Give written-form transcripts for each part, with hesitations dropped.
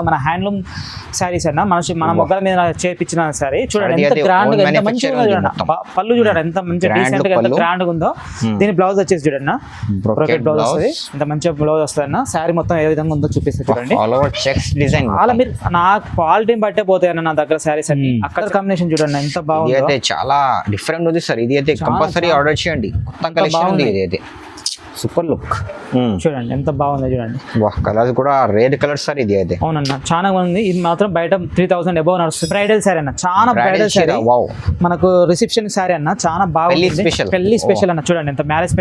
మన హ్యాండ్లూమ్ శారీస్ అన్న మన మొగ్గల మీద చేపించిన శారీ చూడండి ఎంత గ్రాండ్ గా ఎంత మంచిగా ఉంది చూడండి. పళ్ళు చూడండి ఎంత మంచి డీసెంట్ గా ఎంత గ్రాండ్ గా ఉందో. దీని బ్లౌజ్ వచ్చేసి చూడండి బ్రోకెట్ బ్లౌజ్ వస్తుంది. ఎంత మంచిగా బ్లౌజ్ వస్తుంది అన్న. శారీ మొత్తం ఏ విధంగా ఉందో చూపిస్తే చూడండి. అలా మీరు నా క్వాలిటీని బట్టే పోతాయి అన్న నా దగ్గర శారీస్ అన్ని. అక్కడ కాంబినేషన్ చూడండి ఎంత బాగుంది. చాలా డిఫరెంట్ ఉంది సార్. ఇది అయితే కంపల్సరీ ఆర్డర్ చేయండి. కొత్త కలెక్షన్ ఉంది ఇది అయితే. సూపర్ లుక్ చూడండి ఎంత బాగుంది చూడండి. కలర్స్ కూడా రేర్ కలర్స్ సార్ ఇది అయితే. అవునన్న చాలా బాగుంది. ఇది మాత్రం బయట 3000 అబౌవ్ నడుస్తుంది. బ్రైడల్ శారీ అన్న చాలా బ్రైడల్ శారీ. మనకు రిసెప్షన్ శారీ అన్న చాలా బాగుంది. పెళ్లి స్పెషల్ అన్న చూడండి ఎంత మ్యారేజ్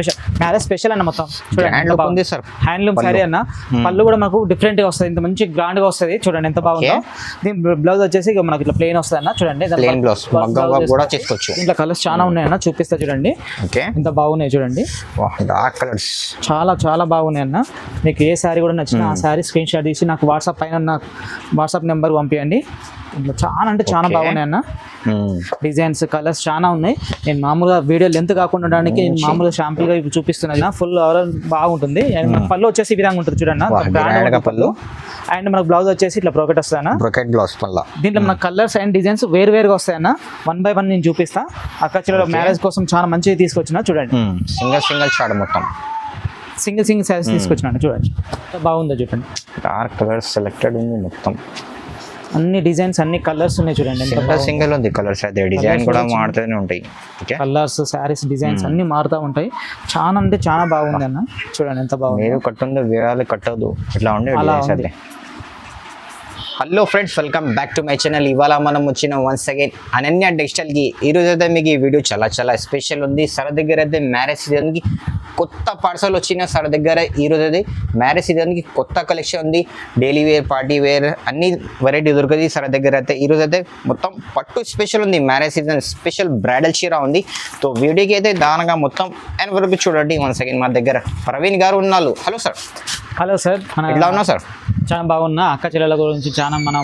స్పెషల్ అన్న మొత్తం చూడండి. హ్యాండ్లూమ్ శారీ అన్న. పళ్ళు కూడా మనకు డిఫరెంట్ గా వస్తుంది. ఇంత మంచి గ్రాండ్ గా వస్తుంది చూడండి ఎంత బాగుందో. దీని బ్లౌజ్ వచ్చేసి మనకి ఇట్లా ప్లెయిన్ వస్తుంది అన్న చూడండి. ఇంట్లో కలర్స్ చాలా ఉన్నాయి అన్న చూపిస్తా చూడండి. ఎంత బాగున్నాయి చూడండి. డార్క్ కలర్స్ చాలా చాలా బాగున్నాయి అన్న. మీకు ఏ శారీ కూడా నచ్చినా ఆ శారీ స్క్రీన్ షాట్ తీసి నాకు వాట్సాప్ పైన నాకు వాట్సాప్ నెంబర్ పంపించండి. చాలా అంటే చాలా బాగున్నాయి అన్న. డిజైన్స్ కలర్స్ చాలా ఉన్నాయి. నేను మామూలుగా వీడియో లెంత్ కాకుండా ఉండడానికి నేను మామూలుగా షాంపుల్ గా చూపిస్తున్నాను. ఫుల్ ఓవరాల్ బాగుంటుంది. పళ్ళు వచ్చేసి ఈ విధంగా ఉంటుంది చూడండి పళ్ళు. అండ్ మనకు బ్లౌజ్ వచ్చేసి ఇట్లా బ్రోకెట్ వస్తాయన్న. దీంట్లో మన కలర్స్ అండ్ డిజైన్స్ వేరుగా వస్తాయన్న. 1 by 1 నేను చూపిస్తా. అక్క మ్యారేజ్ కోసం చాలా మంచిగా తీసుకొచ్చిన చూడండి. సింగిల్ షాట్ మొత్తం సింగిల్ శారీస్ తీసుకొచ్చినాను చూడండి. బాగుందో చూడండి. డార్క్ కలర్స్ సెలెక్టెడ్ ఉంది మొత్తం. అన్ని డిజైన్స్ అన్ని కలర్స్ ఉన్నాయి చూడండి. సింగిల్ ఉంది కలర్స్ అయితే. డిజైన్ కూడా మారుతూనే ఉంటాయి. కలర్స్ శారీస్ డిజైన్స్ అన్ని మారుతూ ఉంటాయి. చాలా అంటే చాలా బాగుంది అన్న చూడండి ఎంత బాగుంది. మీరు కట్టుంది వేరే కట్టదు ఇట్లా ఉండే. Hello friends, welcome back to my channel. ఇవాళ మనం వచ్చిన వన్స్ అగైన్ అనన్య టెక్స్టైల్కి. ఈరోజు అయితే మీకు ఈ వీడియో చాలా స్పెషల్ ఉంది. సార్ దగ్గర అయితే మ్యారేజ్ సీజన్కి కొత్త పార్సల్ వచ్చిన సార్ దగ్గర ఈరోజు అయితే మ్యారేజ్ సీజన్కి కొత్త కలెక్షన్ ఉంది. డైలీ వేర్, పార్టీ వేర్ అన్ని వెరైటీ దొరుకుతుంది సార్ దగ్గర అయితే. ఈరోజు అయితే మొత్తం పట్టు స్పెషల్ ఉంది. మ్యారేజ్ సీజన్ స్పెషల్ బ్రైడల్ చీర ఉంది. సో వీడియోకి అయితే దానిగా మొత్తం అండ్ వరకు చూడండి. వన్స్ అగైన్ మా దగ్గర ప్రవీణ్ గారు ఉన్నారు. Hello sir. హలో సార్, ఎలా ఉన్నా సార్? చాలా బాగున్నా. అక్క చెల్లెల గురించి చాలా మనం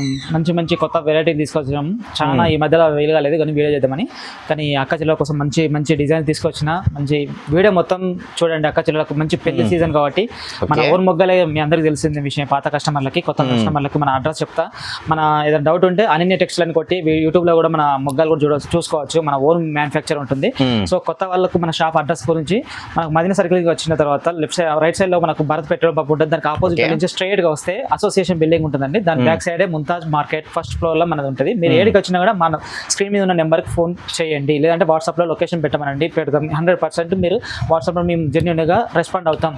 మంచి కొత్త వెరైటీ తీసుకొచ్చాం. చాలా ఈ మధ్యలో వీలు కాలేదు కానీ వీడియో చేద్దామని. కానీ అక్క చెల్లెల కోసం మంచి డిజైన్ తీసుకొచ్చిన. మంచి వీడియో మొత్తం చూడండి. అక్క చెల్లెలకు మంచి పెళ్లి సీజన్ కాబట్టి మన ఊరు మొగ్గలే మీ అందరికీ తెలిసింది విషయం. పాత కస్టమర్లకి కొత్త కస్టమర్లకి మన అడ్రస్ చెప్తా. మన ఏదైనా డౌట్ ఉంటే అనన్య టెక్స్టైల్ అని కొట్టి యూట్యూబ్లో కూడా మన మొగ్గలు కూడా చూసుకోవచ్చు. మన ఓన్ మ్యానుఫ్యాక్చర్ ఉంటుంది. సో కొత్త వాళ్ళకు మన షాప్ అడ్రస్ గురించి మనకు మదీనా సర్కిల్కి వచ్చిన తర్వాత రైట్ సైడ్ లో మనకు భారత్ పెట్రోల్ పంప్ ఉంటుంది. దానికి ఆపోజిట్ నుంచి స్ట్రైట్ గా వస్తే అసోసియేషన్ బిల్డింగ్ ఉంటుందండి. దాని బ్యాక్ సైడే ముంతాజ్ మార్కెట్ ఫస్ట్ ఫ్లోర్ లో మనది ఉంటుంది. మీరు ఏడికి వచ్చినా కూడా మన స్క్రీన్ మీద ఉన్న నెంబర్కి ఫోన్ చేయండి. లేదంటే వాట్సాప్ లో లొకేషన్ పెట్టమనండి, పెడతాం. 100% మీరు వాట్సాప్ లో మేము జెన్యూన్ గా రెస్పాండ్ అవుతాం.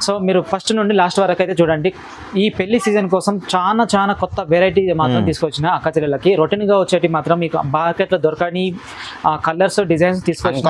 సో మీరు ఫస్ట్ నుండి లాస్ట్ వరకు అయితే చూడండి. ఈ పెళ్లి సీజన్ కోసం చాలా కొత్త వెరైటీ మాత్రం తీసుకొచ్చిన అక్క చెల్లెలకి. రొటీన్ గా వచ్చేటి మాత్రం మీకు మార్కెట్ లో దొరకని కలర్స్ డిజైన్స్ తీసుకొచ్చిన.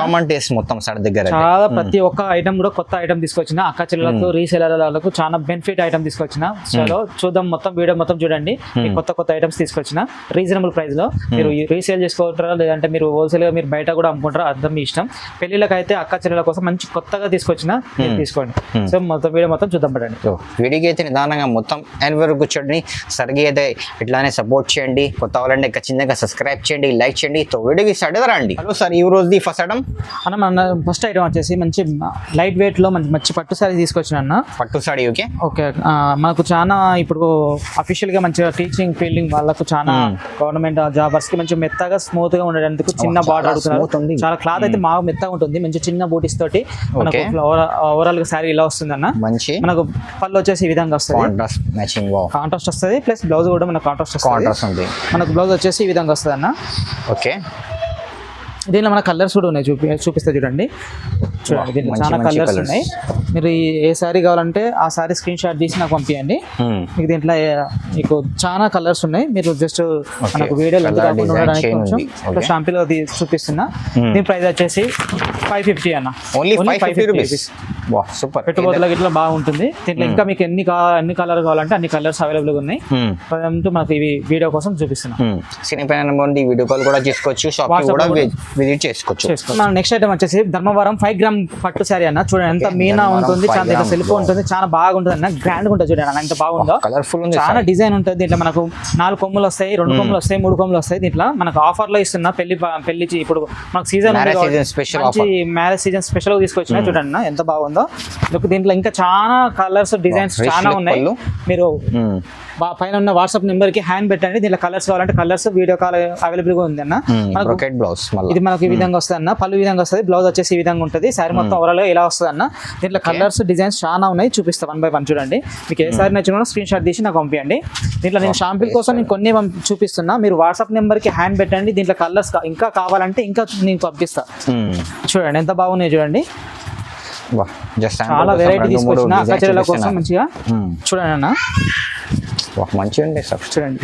చాలా ప్రతి ఒక్క ఐటమ్ కూడా కొత్త ఐటమ్ తీసుకొచ్చిన. అక్క చెల్లెలకు రీసేలర్లకు చాలా బెనిఫిట్ ఐటమ్ తీసుకొచ్చిన. సో చూద్దాం మొత్తం వీడియో మొత్తం చూడండి. కొత్త ఐటమ్స్ తీసుకొచ్చిన రీజనబుల్ ప్రైస్ లో. మీరు రీసేల్ చేసుకోవటారా లేదంటే మీరు హోల్సేల్ గా మీరు బయట కూడా అమ్ముకుంటారా అర్థం మీ ఇష్టం. పెళ్లిళ్ళకి అయితే అక్క చెల్లెల కోసం మంచి కొత్తగా తీసుకొచ్చిన తీసుకోండి. సో మొత్తం వీడియో మొత్తం చూద్దాం పడండి. వీడియోకి అయితే నిదానంగా మొత్తం ఎండ్ వరకు కూర్చోండి. సరిగ్గా అయితే ఇట్లానే సపోర్ట్ చేయండి. కొత్త వాళ్ళంటే ఖచ్చితంగా సబ్స్క్రైబ్ చేయండి, లైక్ చేయండి. సో వీడియోకి స్టార్ట్ రండి. హలో సార్, ఈ రోజుది ఫస్ట్ ఐటమ్ అన్న. మన ఫస్ట్ ఐటమ్ వచ్చేసి మంచి లైట్ వెయిట్ లో మంచి పట్టు సారీ తీసుకొచ్చిన అన్న. పట్టు సారీ ఓకే. మనకు చాలా ఇప్పుడు అఫీషియల్ గా మంచిగా టీచింగ్ ఫీల్డింగ్ వాళ్ళకు చాలా గవర్నమెంట్ జాబర్స్ కి మంచి మెత్తగా స్మూత్ గా ఉండడానికి చిన్న బార్డర్ అడుగుతున్నారు. చాలా క్లాత్ అయితే బాగా మెత్తగా ఉంటుంది. మంచి చిన్న బూటీస్ తోటి మనకు ఓవరాల్ గా శారీ ఇలా వస్తుంది అన్న. మంచి మనకు పళ్ళు వచ్చేసి ఈ విధంగా వస్తుంది. కాంట్రాస్ట్ వస్తుంది. ప్లస్ బ్లౌజ్ కూడా మనకు కాంట్రాస్ట్ వస్తుంది. మనకు బ్లౌజ్ వచ్చేసి ఈ విధంగా వస్తుంది అన్న. ఓకే. దీనిలో మన కలర్స్ కూడా ఉన్నాయి. చూపిస్తే చూడండి. దీంట్లో చాలా కలర్స్ ఉన్నాయి. మీరు ఏ శారీ కావాలంటే ఆ శారీ స్క్రీన్ షాట్ తీసి నాకు పంపించండి. మీకు దీంట్లో మీకు చాలా కలర్స్ ఉన్నాయి. మీరు జస్ట్ మనకు వీడియోలో ఉండడానికి కొంచెం షాంపిల్ చూపిస్తున్నా. దీని ప్రైస్ వచ్చేసి 550 అన్న. Only 550 rupees. సూపర్. పెట్టుబడులకు ఇట్లా బాగుంటుంది. దీంట్లో ఇంకా మీకు ఎన్ని కలర్ కావాలంటే అన్ని కలర్స్ అవైలబుల్ ఉన్నాయి. మనకి ఇవి వీడియో కోసం చూపిస్తున్నాం. వీడియో కాల్ కూడా చేసుకోవచ్చు, షాప్ కూడా విజిట్ చేసుకోవచ్చు. మన నెక్స్ట్ ఐటమ్ వచ్చేసి ధర్మవరం 5 గ్రామ్ పట్టు శారీ అన్న. చూడండి ఎంత మీనా ఉంటుంది, చాలా సెల్ఫ్ ఉంటుంది, చాలా బాగుంటుంది అన్న. గ్రాండ్ ఉంటుంది చూడండి అన్న, ఎంత బాగుందో. కలర్ఫుల్ చాలా డిజైన్ ఉంటుంది. దీంట్లో మనకు 4 కొమ్ములు వస్తాయి, 2 కొమ్ములు వస్తాయి, 3 కొమ్ములు వస్తాయి. దీంట్లో మనకు ఆఫర్ లో ఇస్తున్నా. పెళ్లి ఇప్పుడు మనకు సీజన్ మ్యారేజ్ సీజన్ స్పెషల్ గా తీసుకొచ్చిన. చూడండి అన్న ఎంత బాగుందో. దీంట్లో ఇంకా చాలా కలర్స్ డిజైన్స్ చాలా ఉన్నాయి. మీరు పైన ఉన్న వాట్సాప్ నెంబర్ కి హ్యాండ్ పెట్టండి. దీంట్లో కలర్స్ కావాలంటే కలర్స్ వీడియో కాల్ అవైలబుల్ గా ఉంది అన్న. బ్రోకెట్ బ్లౌజ్ ఇది మనకి ఈ విధంగా వస్తుంది అన్న. పళ్ళు ఈ విధంగా వస్తుంది, బ్లౌజ్ వచ్చేసి ఈ విధంగా ఉంటుంది. సారీ మొత్తం ఓవరాల్ గా ఇలా వస్తుంది అన్న. దీంట్లో కలర్స్ డిజైన్స్ చాలా ఉన్నాయి, చూపిస్తా 1 by 1 చూడండి. మీకు ఏ సారీ నచ్చినా కూడా స్క్రీన్ షాట్ తీసి నాకు పంపించండి. దీంట్లో నేను షాంపిల్ కోసం నేను కొన్ని చూపిస్తున్నా, మీరు వాట్సాప్ నెంబర్ కి హ్యాండ్ పెట్టండి. దీంట్లో కలర్స్ ఇంకా కావాలంటే ఇంకా నేను పంపిస్తా. చూడండి ఎంత బాగున్నాయి చూడండి, చాలా వెరైటీ తీసుకొచ్చిన అక్కచెల్లెల కోసం మంచిగా. చూడండి అన్న మంచిగా ఉంది సార్. చూడండి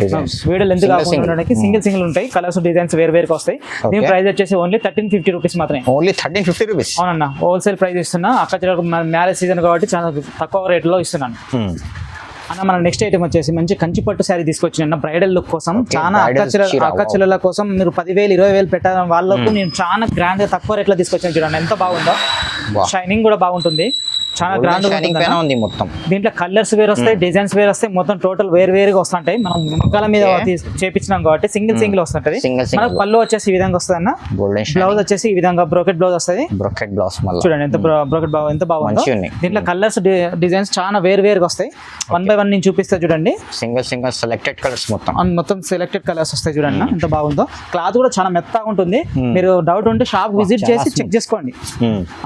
వీడియోలు ఎంత కాకుండా సింగిల్ ఉంటాయి, కలర్స్ డిజైన్స్ వేరుగా వస్తాయి. దీని ప్రైస్ వచ్చేసి ఓన్లీ 1350 రూపీస్ మాత్రమే. Only 1350 rupees. అవునన్న, హోల్సేల్ ప్రైస్ ఇస్తున్నా. అక్కచెల్లెలకు మ్యారేజ్ సీజన్ కాబట్టి చాలా తక్కువ రేట్లో ఇస్తున్నాను అన్న. మన నెక్స్ట్ ఐటమ్ వచ్చేసి మంచి కంచి పట్టు శారీ తీసుకొచ్చిన బ్రైడల్ లుక్ కోసం. చాలా అక్కచెల్లెల కోసం మీరు 10,000 20,000 పెట్టాలి వాళ్ళకు నేను చాలా గ్రాండ్ గా తక్కువ రేట్లో తీసుకొచ్చాను. చూడండి ఎంత బాగుందో, షైనింగ్ కూడా బాగుంటుంది, చాలా గ్రాండ్ ఉంది మొత్తం. దీంట్లో కలర్స్ వేరు వస్తాయి, డిజైన్స్ వేరు వస్తాయి, మొత్తం టోటల్ వేరుగా వస్తుంటాయి. మనం ముక్కల మీద చేపించినాం కాబట్టి సింగిల్ వస్తుంటది. మనకు పళ్ళు వచ్చేసి ఈ విధంగా వస్తుంది అన్న. బ్లౌజ్ వచ్చేసి ఈ విధంగా బ్రోకెట్ బ్లౌజ్ వస్తుంది. బ్రోకెట్ బ్లౌజ్ చూడండి ఎంత బ్రోకెట్ బ్లౌజ్ ఎంత బాగుందో. దీంట్లో కలర్స్ డిజైన్స్ చాలా వేరుగా వస్తాయి. 1 by 1 నేను చూపిస్తా చూడండి. సింగిల్ సెలెక్టెడ్ కలర్స్ మొత్తం సెలెక్టెడ్ కలర్స్ వస్తాయి. చూడండి ఎంత బాగుందో. క్లాత్ కూడా చాలా మెత్తగా ఉంటుంది. మీరు డౌట్ ఉంటే షాప్ విజిట్ చేసి చెక్ చేసుకోండి,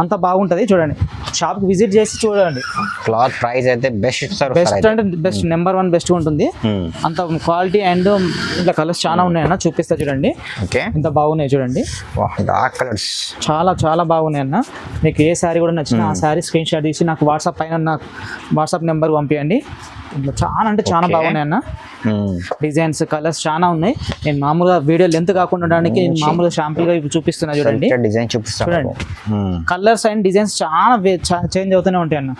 అంత బాగుంటది. చూడండి షాప్ కి విజిట్ చేసి చూడండి. క్లాత్ ప్రైస్ అయితే బెస్ట్ అంటే బెస్ట్ నెంబర్ 1 బెస్ట్ ఉంటుంది. అంత క్వాలిటీ అండ్ ఇంకా కలర్స్ చాలా ఉన్నాయన్న, చూపిస్తా చూడండి. ఎంత బాగున్నాయి చూడండి, డార్క్ కలర్స్ చాలా బాగున్నాయి అన్న. మీకు ఏ శారీ కూడా నచ్చినా ఆ శారీ స్క్రీన్ షాట్ తీసి నాకు వాట్సాప్ పైన నాకు వాట్సాప్ నెంబర్ పంపించండి. చాలా బాగున్నాయి అన్న. డిజైన్స్ కలర్స్ చాలా ఉన్నాయి. నేను మామూలుగా వీడియో లెంత్ కాకుండా ఉండడానికి నేను మామూలుగా షాంపుల్ గా చూపిస్తున్నా చూడండి. చూడండి కలర్స్ అండ్ డిజైన్స్ చాలా చేంజ్ అవుతూనే ఉంటాయి అన్న.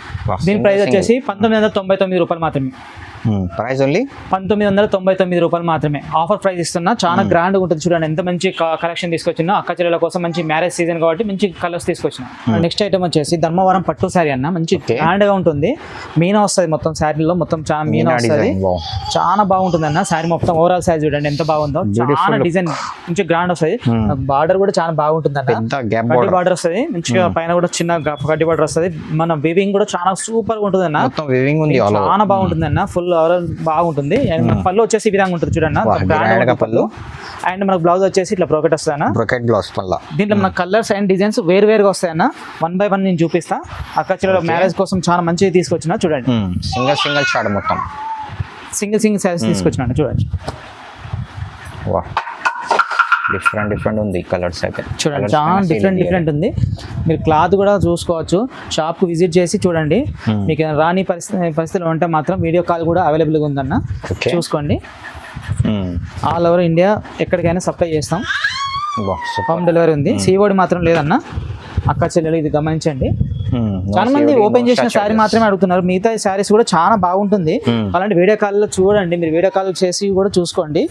దీని ప్రైస్ వచ్చేసి 1999 రూపాయలు మాత్రమే. ప్రైస్ ఓన్లీ 1999 రూపాయలు మాత్రమే. ఆఫర్ ప్రైస్ ఇస్తున్నా. చాలా గ్రాండ్ ఉంటుంది. చూడండి ఎంత మంచి కలెక్షన్ తీసుకొచ్చినా. అక్కచెల్లెల కోసం మంచి మ్యారేజ్ సీజన్ కాబట్టి మంచి కలర్స్ తీసుకొచ్చిన. నెక్స్ట్ ఐటమ్ వచ్చేసి ధర్మవరం పట్టు శారీ అన్న. మంచి గ్రాండ్ గా ఉంటుంది, మీనా వస్తుంది మొత్తం శారీలో, మొత్తం చాలా మీనా వస్తుంది. చాలా బాగుంటుంది అన్న. శారీ మొత్తం ఓవరాల్ సైజ్ చూడండి ఎంత బాగుందో. చాలా డిజైన్ మంచి గ్రాండ్ వస్తుంది. బార్డర్ కూడా చాలా బాగుంటుంది అన్న. గడ్డి బార్డర్ వస్తుంది మంచిగా, పైన కూడా చిన్న గడ్డి బార్డర్ వస్తుంది. మన వీవింగ్ కూడా చాలా సూపర్ గా ఉంటుంది అన్న. చాలా బాగుంటుంది అన్న. ఫుల్ ఓవరాల్ బాగుంటుంది. పళ్ళు వచ్చేసి ఈ విధంగా ఉంటుంది చూడండి పళ్ళు. అండ్ మనకు బ్లౌజ్ వచ్చేసి ఇట్లా బ్రోకెట్ వస్తాయన్న. బ్రోకెట్ బ్లౌజ్ పళ్ళ. దీంట్లో మన కలర్స్ అండ్ డిజైన్స్ వేరుగా వస్తాయన్న. 1 by 1 నేను చూపిస్తా. అక్కచెల్లెల మ్యారేజ్ కోసం చాలా మంచిగా తీసుకొచ్చిన. చూడండి సింగిల్ షాట్ మొత్తం సింగిల్ సారీస్ తీసుకొచ్చిన. చూడండి డిఫరెంట్ ఉంది కలర్స్ అయితే. చూడండి చాలా డిఫరెంట్ ఉంది. మీరు క్లాత్ కూడా చూసుకోవచ్చు. షాప్ కు విజిట్ చేసి చూడండి. మీకు రాని పరిస్థితులు ఉంటే మాత్రం వీడియో కాల్ కూడా అవైలబుల్ గా ఉందన్న, చూసుకోండి. ఆల్ ఓవర్ ఇండియా ఎక్కడికైనా సప్లై చేస్తాం. హోమ్ డెలివరీ ఉంది. సీఓడి మాత్రం లేదన్న. అక్కచెల్లెలు ఇది గమనించండి. చాలా మంది ఓపెన్ చేసిన శారీ మాత్రమే అడుగుతున్నారు. మిగతా శారీస్ కూడా చాలా బాగుంటుంది. అలాంటి వీడియో కాల్లో చూడండి. మీరు వీడియో కాల్ చేసి కూడా చూసుకోండి.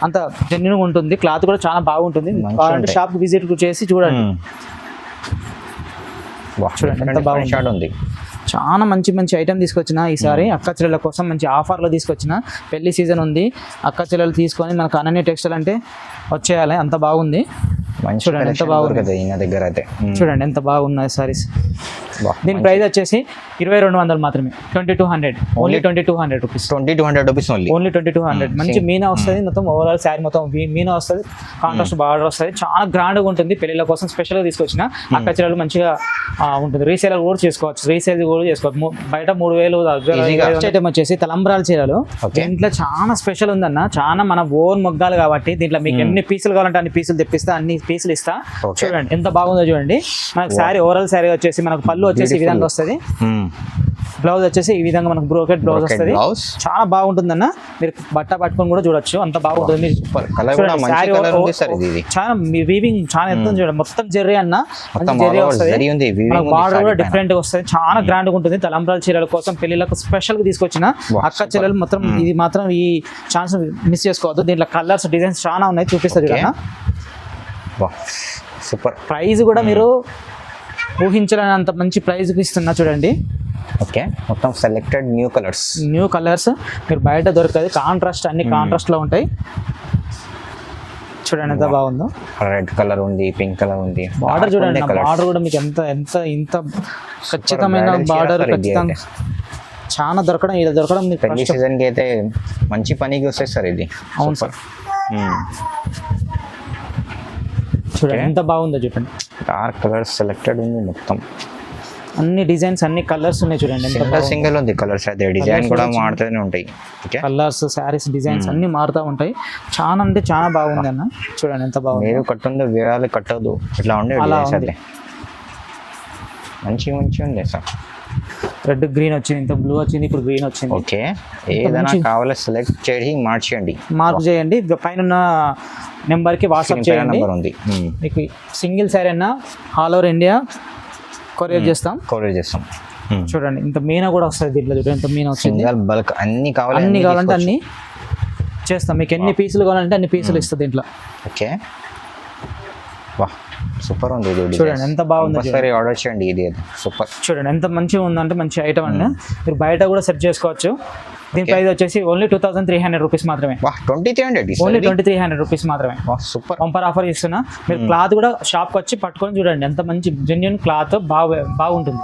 అంత జెన్యూన్ ఉంటుంది. క్లాత్ కూడా చాలా బాగుంటుంది. అలాంటి షాప్ విజిట్ చేసి చూడండి. చూడండి ఎంత బాగుంది. చాలా మంచి ఐటమ్ తీసుకొచ్చిన ఈసారి అక్కచెల్లెల కోసం. మంచి ఆఫర్లో తీసుకొచ్చిన. పెళ్లి సీజన్ ఉంది. అక్కచెల్లెలు తీసుకొని మనకు అనన్య టెక్స్టైల్ అంటే వచ్చేయాలి. అంత బాగుంది. చూడండి ఎంత బాగుంది దగ్గర అయితే. చూడండి ఎంత బాగున్నాయి సారీస్. దీని ప్రైస్ వచ్చేసి 2200 మాత్రమే. 2200 ఓన్లీ 2200 రూపీస్. 2200 rupees only 2200. మంచి మీనా వస్తుంది. మొత్తం ఓవరాల్ శారీ మొత్తం మీనా వస్తుంది. కాంట్రాస్ట్ బార్డర్ వస్తుంది. చాలా గ్రాండ్ గా ఉంటుంది. పెళ్లిళ్ళ కోసం స్పెషల్ గా తీసుకొచ్చిన. అక్కచెల్లెలు మంచిగా ఉంటుంది. రీసేలర్ కూడా చేసుకోవచ్చు. రీసేల్ కూడా చేసుకోవచ్చు. బయట 3000. ఐటమ్ వచ్చేసి తలంబ్రాల చీరలు. దీంట్లో చాలా స్పెషల్ ఉందన్న. చాలా మన ఓన్ మొగ్గాలు కాబట్టి దీంట్లో మీకు ఎన్ని పీసులు కావాలంటే అన్ని పీసులు తెప్పిస్తా, అన్ని పీసులు ఇస్తా. చూడండి ఎంత బాగుందో చూడండి. మనకు శారీ ఓవరాల్ శారీ వచ్చేసి మనకు పళ్ళు వచ్చేసి ఈ విధంగా వస్తుంది. బ్లౌజ్ వచ్చేసి ఈ విధంగా మనకు బ్రోకెట్ బ్లౌజ్ వస్తుంది. చాలా బాగుంటుంది అన్న. మీరు బట్ట పట్టుకొని కూడా చూడొచ్చు. అంత బాగుంటుంది. చాలా వీవింగ్ చాలా ఎంత చూడండి. మొత్తం జెర్రీ అన్న. జెర్రీ వస్తుంది. బార్డర్ కూడా డిఫరెంట్ గా వస్తుంది. చాలా గ్రాండ్ గా ఉంటుంది. తలంబ్రాల చీరల కోసం పెళ్లిళ్ళకు స్పెషల్ గా తీసుకొచ్చిన అక్కచెల్లెలు మొత్తం. ఇది మాత్రం ఈ ఛాన్స్ మిస్ చేసుకోవద్దు. దీంట్లో కలర్స్ డిజైన్స్ చాలా ఉన్నాయి. చూపిస్తా చూడన్నా. సూపర్. ప్రైస్ కూడా మీరు ఊహించలేనంత మంచి ప్రైస్ ఇస్తున్నా చూడండి. ఓకే మొత్తం సెలెక్టెడ్ న్యూ కలర్స్ మీరు బయట దొరకదు. కాంట్రాస్ట్ అన్ని కాంట్రాస్ట్ లో ఉంటాయి. చూడండి ఎంత బాగుందో. రెడ్ కలర్ ఉంది, పింక్ కలర్ ఉంది. బార్డర్ చూడండి. బార్డర్ కూడా మీకు ఎంత ఇంత ఖచ్చితమైన బార్డర్ ఖచ్చితంగా చాలా దొరకడం ఇలా దొరకడం మీకు పెళ్లి కష్టం. సీజన్కి అయితే మంచి పనికి వస్తాయి సార్ ఇది. అవును సార్. చూడండి ఎంత బాగుందో చూడండి. డార్క్ కలర్స్ సెలెక్టెడ్ ఉంది మొత్తం. అన్ని డిజైన్స్ అన్ని కలర్స్ ఉన్నాయి చూడండి. ఎంత సింగిల్ ఉంది కలర్స్ అయితే, డిజైన్ కూడా మారుతూనే ఉంటాయి. ఓకే, కలర్స్ శారీస్ డిజైన్స్ అన్ని మారుతూ ఉంటాయి. చాలా అంటే చాలా బాగుంది అన్న. చూడండి ఎంత బాగుంది. మీరు కట్టుందో వేరే కట్టదు ఇట్లా ఉండే అలా డిజైన్స్ ఉంది. అయితే మంచి ఉంది సార్. రెడ్ గ్రీన్ వచ్చింది, ఇంత బ్లూ వచ్చింది, ఇప్పుడు గ్రీన్ వచ్చింది. ఓకే, ఏదైనా కావాలో సెలెక్ట్ చేసి మార్చేయండి, మార్క్ చేయండి. పైన నెంబర్కి వాట్సాప్ చేయండి. నెంబర్ ఉంది. మీకు సింగిల్ శారీ అన్న ఆల్ ఓవర్ ఇండియా కొరియర్ చేస్తాం. చూడండి ఇంత మీనా కూడా వస్తుంది దీంట్లో. చూడండి ఎంత మీనా వచ్చింది. సింగల్ బల్క్ అన్ని కావాలంటే అన్ని చేస్తాం. మీకు ఎన్ని పీసులు కావాలంటే అన్ని పీసులు ఇస్తుంది దీంట్లో. ఓకే, వా సూపర్ ఉంది ఇది. చూడండి ఎంత బాగుంది. సరే ఆర్డర్ చేయండి, ఇది సూపర్. చూడండి ఎంత మంచిగా ఉందంటే మంచి ఐటమ్ అండి. మీరు బయట కూడా సెట్ చేసుకోవచ్చు. దీని ప్రైస్ వచ్చేసి ఓన్లీ 2300 రూపీస్ మాత్రమే. 2300 ఓన్లీ 2300 రూపీస్ మాత్రమే. సూపర్ బంపర్ ఆఫర్ ఇస్తున్నా. మీరు క్లాత్ కూడా షాప్కి వచ్చి పట్టుకొని చూడండి ఎంత మంచి జెన్యున్ క్లాత్ బాగుంటుంది.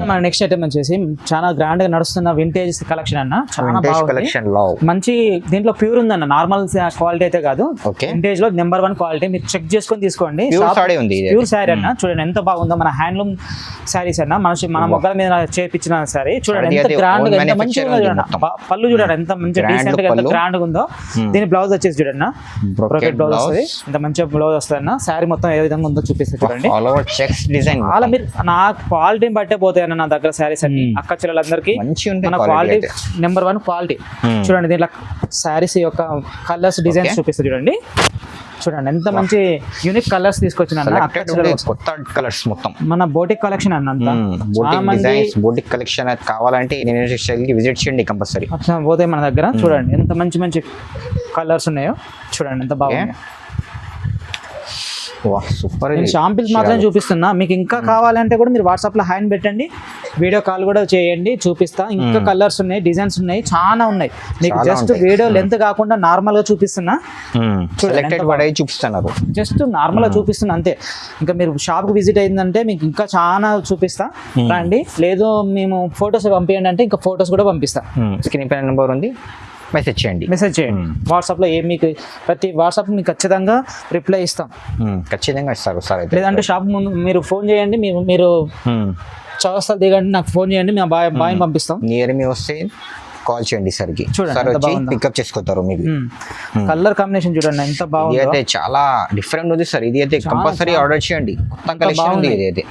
మన నెక్స్ట్ ఐటమ్ వచ్చేసి చాలా గ్రాండ్ గా నడుస్తున్న వింటేజ్ కలెక్షన్ అన్న. చాలా బాగుంది. మంచి దీంట్లో ప్యూర్ ఉందన్న, నార్మల్ క్వాలిటీ అయితే కాదు. వింటేజ్ లో నెంబర్ 1 క్వాలిటీ. మీరు చెక్ చేసుకొని తీసుకోండి. ప్యూర్ శారీ అన్న. చూడండి ఎంత బాగుందో. మన హ్యాండ్లూమ్ శారీస్ అన్న, మన మొగ్గల మీద చేపించిన శారీ. చూడండి ఎంత గ్రాండ్ గా ఎంత మంచిగా చూడండి. పళ్ళు చూడండి ఎంత మంచి డీసెంట్ గా ఎంత గ్రాండ్ గా ఉందో. దీని బ్లౌజ్ వచ్చేసి చూడండి బ్రోకెట్ బ్లౌజ్ వస్తుంది. ఎంత మంచిగా బ్లౌజ్ వస్తుంది అన్న. శారీ మొత్తం ఏ విధంగా ఉందో చూపిస్తుంది చూడండి. అలా మీరు నా క్వాలిటీని బట్టే పోతాయి అన్న నా దగ్గర శారీస్ అన్ని. అక్క చెల్లెలందరికీ మన క్వాలిటీ నెంబర్ 1 క్వాలిటీ. చూడండి దీంట్లో శారీస్ యొక్క కలర్స్ డిజైన్స్ చూపిస్తుంది చూడండి. చూడండి ఎంత మంచి యూనిక్ కలర్స్ తీసుకొచ్చిన కొత్త కలర్స్ మొత్తం మన బోటిక్ కలెక్షన్ అన్నంత. బోటిక్ కలెక్షన్ కావాలంటే విజిట్ చేయండి కంపల్సరీ. పోతే మన దగ్గర చూడండి ఎంత మంచి మంచి కలర్స్ ఉన్నాయో. చూడండి ఎంత బాగుంది. సూపర్. నేను షాంపిల్స్ మాత్రమే చూపిస్తున్నా. మీకు ఇంకా కావాలంటే కూడా మీరు వాట్సాప్ లో హ్యాండ్ పెట్టండి, వీడియో కాల్ కూడా చేయండి, చూపిస్తా. ఇంకా కలర్స్ ఉన్నాయి, డిజైన్స్ ఉన్నాయి, చాలా ఉన్నాయి. మీకు జస్ట్ వీడియో లెంత్ కాకుండా నార్మల్ గా చూపిస్తున్నా. చూపిస్తున్నారు జస్ట్ నార్మల్ గా చూపిస్తున్నా అంతే. ఇంకా మీరు షాప్ కు విజిట్ అయిందంటే మీకు ఇంకా చాలా చూపిస్తా రండి. లేదు మేము ఫొటోస్ పంపించండి అంటే ఇంకా ఫొటోస్ కూడా పంపిస్తా. స్క్రీన్ పైన నెంబర్ ఉంది, మెసేజ్ చేయండి. వాట్సాప్లో మీకు ప్రతి వాట్సాప్ మీకు ఖచ్చితంగా రిప్లై ఇస్తాం. ఖచ్చితంగా ఇస్తారు సార్. లేదంటే షాప్ ముందు మీరు ఫోన్ చేయండి. మీరు చౌరస్తాలో దిగండి, నాకు ఫోన్ చేయండి, మేము బాయ్ పంపిస్తాం. నియర్ మీ వస్తే కాల్ చేయండి సార్కి. చూడండి పికప్ చేసుకుంటారు. మీకు కలర్ కాంబినేషన్ చూడండి ఎంత బాగుంది. ఇది అయితే చాలా డిఫరెంట్ ఉంది సార్. ఇది అయితే కంపల్సరీ ఆర్డర్ చేయండి. కొత్త కలెక్షన్ ఉంది ఇది అయితే.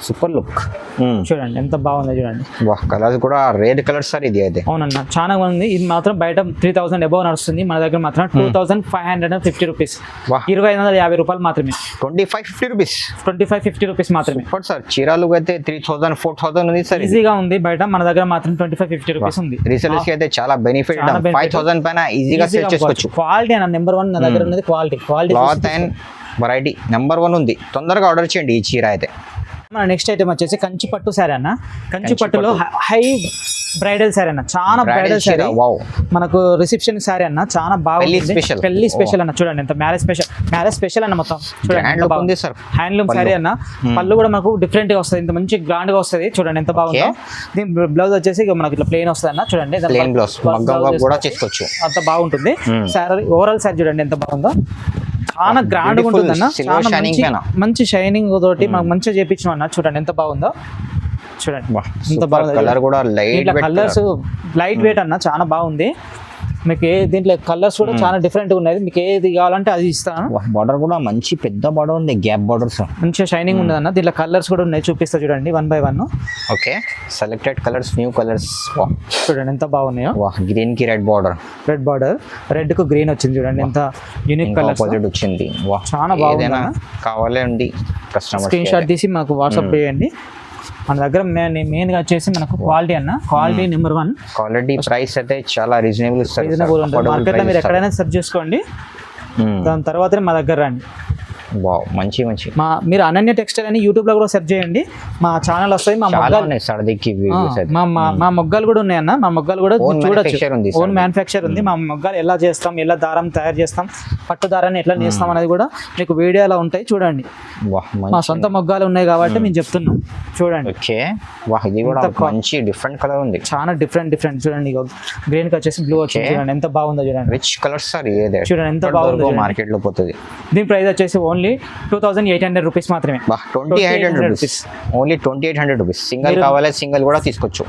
Super look. చూడండి ఎంత బాగుంది చూడండి. కలర్స్ కూడా రేర్ కలర్స్ సార్ ఇది అయితే. అవునన్నా చాలా బాగుంది. ఇది మాత్రం బయట 3000 అబౌవ్ నడుస్తుంది. మన దగ్గర మాత్రం 2550 రూపీస్, 2550 రూపాయలు మాత్రమే. 2550 రూపీస్ మాత్రమే సార్. చీరాలు అయితే 3000 4000 ఉంది సార్. ఈజీగా ఉంది. బయట మన దగ్గర మాత్రం 2550 రూపీస్ ఉంది. రీసెలర్స్ కి అయితే చాలా బెనిఫిట్. 5000 పైన ఈజీగా సేల్ చేసుకోవచ్చు. క్వాలిటీ అన్న నెంబర్ 1 నా దగ్గర ఉన్నది. Quality cloth and variety number 1 ఉంది. తొందరగా ఆర్డర్ చేయండి ఈ చీర అయితే. మన నెక్స్ట్ ఐటమ్ వచ్చేసి కంచి పట్టు శారీ అన్న. కంచి పట్టులో హై బ్రైడల్ శారీ అన్న. చాలా బ్రైడల్ శారీ. మనకు రిసెప్షన్ శారీ అన్న. చాలా బాగుంది. పెళ్లి స్పెషల్ అన్న. చూడండి ఎంత మ్యారేజ్ స్పెషల్ అన్న. మొత్తం చూడండి హ్యాండ్లూమ్ శారీ అన్న. పళ్ళు కూడా మనకు డిఫరెంట్ గా వస్తుంది. ఇంత మంచి గ్రాండ్ గా వస్తుంది. చూడండి ఎంత బాగుందో. దీని బ్లౌజ్ వచ్చేసి మనకి ఇట్లా ప్లెయిన్ వస్తుంది అన్న. చూడండి అంత బాగుంటుంది. శారీ ఓవరాల్ శారీ చూడండి ఎంత బాగుందో. చాలా గ్రాండ్ గా ఉంటుంది అన్న. చాలా మంచి షైనింగ్ తోటి మనకు మంచిగా చేపించిన అన్న. చూడండి ఎంత బాగుందో. చూడండి ఎంత బాగుంది. కలర్ కూడా కలర్స్ లైట్ వెయిట్ అన్న. చాలా బాగుంది. మీకు దీంట్లో కలర్స్ కూడా చాలా డిఫరెంట్ గా ఉన్నాయి. మీకు ఏది కావాలంటే అది ఇస్తాను. బార్డర్ కూడా మంచి పెద్ద బార్డర్ ఉంది. గ్యాప్ బార్డర్స్ మంచిగా షైనింగ్ ఉంది అన్న. దీంట్లో కలర్స్ కూడా ఉన్నాయి. చూపిస్తా చూడండి 1 by 1. Okay, selected colours, new colours. చూడండి ఎంత బాగున్నాయో. గ్రీన్ కి రెడ్ బార్డర్, రెడ్ కు గ్రీన్ వచ్చింది. చూడండి ఎంత యూనిక్ కలర్ వచ్చింది. చాలా బాగుంది. కావాలండి కస్టమర్ స్క్రీన్ షాట్ తీసి మాకు వాట్సాప్ చేయండి. మన దగ్గర మెయిన్ గా వచ్చేసి మనకు క్వాలిటీ అన్న. Quality number 1. క్వాలిటీ ప్రైస్ అయితే చాలా రీజనబుల్ ఉంటుంది. మార్కెట్ లో మీరు ఎక్కడైనా సెర్చ్ చేసుకోండి. దాని తర్వాతనే మా దగ్గర రండి. మంచి మీరు అనన్య టెక్స్టైల్ అని యూట్యూబ్ లో కూడా సెర్చ్ చేయండి. మా ఛానల్ వస్తాయి. మా మొగ్గాలు కూడా ఉన్నాయన్న. మా మొగ్గాలు కూడా చూడొచ్చు. ఓన్ మ్యానుఫ్యాక్చర్ ఉంది. మా మొగ్గాలు ఎలా చేస్తాం, ఎలా దారం తయారు చేస్తాం, పట్టు దారాన్ని ఎట్లా నేస్తాం అనేది కూడా మీకు వీడియోలో ఉంటాయి చూడండి. వాహ్ మా మంచి సొంత మొగ్గాలు ఉన్నాయి కాబట్టి మేము చెప్తున్నాం చూడండి. ఓకే వాహ్ ఇది కూడా మంచి డిఫరెంట్ కలర్ ఉంది. చాలా డిఫరెంట్ చూడండి. గ్రీన్ కి వచ్చేసి బ్లూ వచ్చింది చూడండి, ఎంత బాగుందో చూడండి. రిచ్ కలర్స్ సార్ ఏదే చూడండి ఎంత బాగుందో. మార్కెట్ లో పోతుంది. దీని ప్రైస్ వచ్చేసి ఓన్లీ 2800 రూపీస్ మాత్రమే. 2800 రూపీస్ ఓన్లీ 2800 రూపీస్. సింగిల్ కావాలి సింగిల్ కూడా తీసుకోవచ్చు.